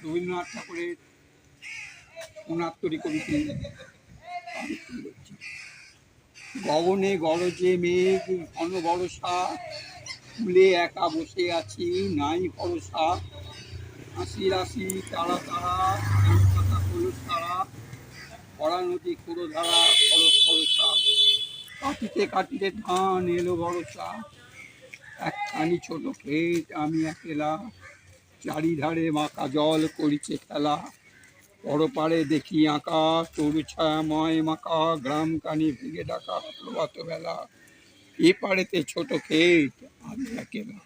রবীন্দ্রনাথ ঠাকুরের 69 কবিতা আবৃত্তি করছি। গগনে গরজে মেঘ ঘন বরষা, ফুলে একা বসে আছি নাই ভরসা। হাসি রাশি তারা তারা পাতা হলুদ তারা, ভরা নদী কুড়ো ধারা খরচ খরসা। কাটিতে কাটিতে ধান এলো বরষা, একখানি ছোট ক্ষেত আমি একেলা, চারিধারে মাখা জল করিছে খেলা। পরপারে দেখি আঁকা তরু ছায়াময় মাখা, গ্রাম কানি ভেঙে ডাকা প্রভাত বেলা। এ পারেতে ছোট ক্ষেত আমি একেলা,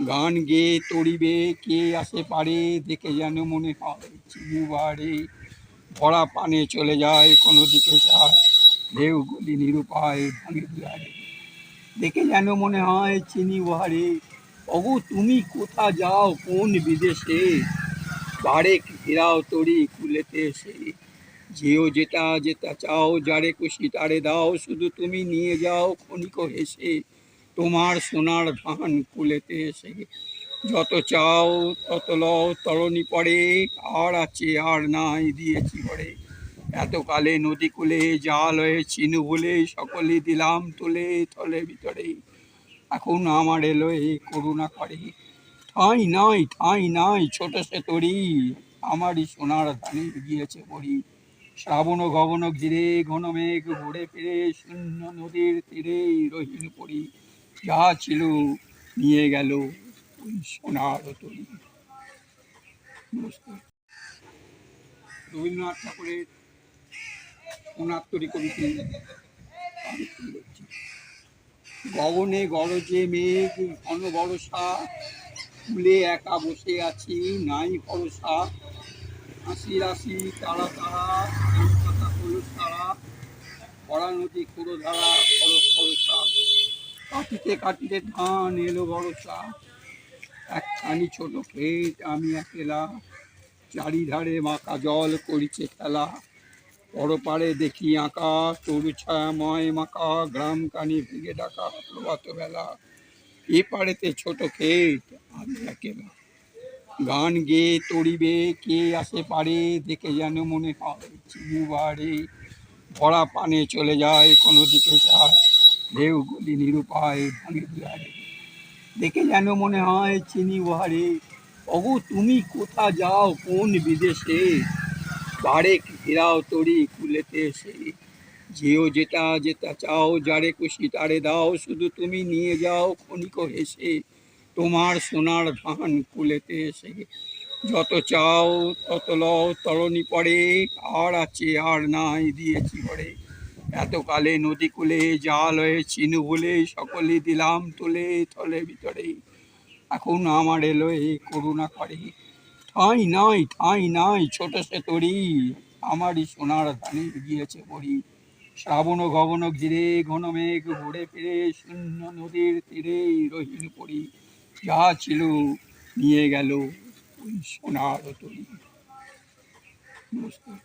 গান গেয়ে তরিবে কে আসে পারে, দেখে যেন মনে হয় চিনিবারে। ভরা পানে চলে যায় কোনো দিকে যায়, ঢেউগুলি নিরুপায় ভাঙে দুয়ারে। দেখে যেন মনে হয় চিনি বাহারে, ওগো তুমি কোথা যাও কোন বিদেশে, বারেক ঘেরাও তরি কুলেতে এসে। যেও যেটা যেটা চাও, যারে খুশি তারে দাও, শুধু তুমি নিয়ে যাও ক্ষণিক হেসে তোমার সোনার ধান কুলেতে এসে। যত চাও তত লও তরণী পড়ে, আর আছে আর নাই দিয়েছি ভরে। এতকালে নদী কূলে জাল হয়ে চিনু বলে, সকলে দিলাম তুলে থলে ভিতরে। এখন আমার এলো এ করুণা করে, ঠাঁই নাই ঠাঁই নাই ছোট সে তরি, আমারই সোনার ধানে গিয়েছে পড়ি। শ্রাবণ গগন ঘিরে ঘন মেঘ ঘুরে ফিরে, শূন্য নদীর তীরে রহিন পড়ি। যা ছিল নিয়ে গেল ওই সোনার তরি। নমস্কার। রবীন্দ্রনাথ ঠাকুরের 69 কবিতা আবৃত্তি করছি। গগনে গরজে মেঘ ঘন বরষা, ফুলে একা বসে আছি নাই ভরসা। হাসি রাশি তারা তারা পাতা হলুদ তারা, ভরা নদী কুড়ো ধারা খরচ খরসা। কাটিতে কাটিতে ধান এলো বরষা, একখানি ছোট ক্ষেত আমি একেলা, চারিধারে মাখা জল করিছে খেলা। পরপারে দেখি আঁকা তরু ছায়াময় মাখা, গ্রাম কানি ভেঙে ডাকা প্রভাত বেলা। এ পারেতে ছোট ক্ষেত আমি একেলা, গান গেয়ে তরিবে কে আসে পারে, দেখে যেন মনে হয় চিনিবারে। ভরা পানে চলে যায় কোনো দিকে যায়, ঢেউগুলি নিরুপায় ভাঙে দুয়ারে। দেখে যেন মনে হয় চিনি বাহারে, ওগো তুমি কোথা যাও কোন বিদেশে, বারেক ঘেরাও তরি কুলেতে এসে। যেও যেটা যেটা চাও, যারে খুশি তারে দাও, শুধু তুমি নিয়ে যাও ক্ষণিক হেসে তোমার সোনার ধান কুলেতে এসে। যত চাও তত লও তরণী পড়ে, আর আছে আর নাই দিয়েছি ভরে। এতকালে নদী কূলে জাল হয়ে চিনু বলে, সকলে দিলাম তুলে থলে ভিতরে। এখন আমার এলো এ করুণা করে, ঠাঁই নাই ঠাঁই নাই ছোট সে তরি, আমারই সোনার ধানে গিয়েছে পড়ি। শ্রাবণ গগন ঘিরে ঘন মেঘ ঘুরে ফিরে, শূন্য নদীর তীরে রহিন পড়ি। যা ছিল নিয়ে গেল ওই সোনার তরি। নমস্কার।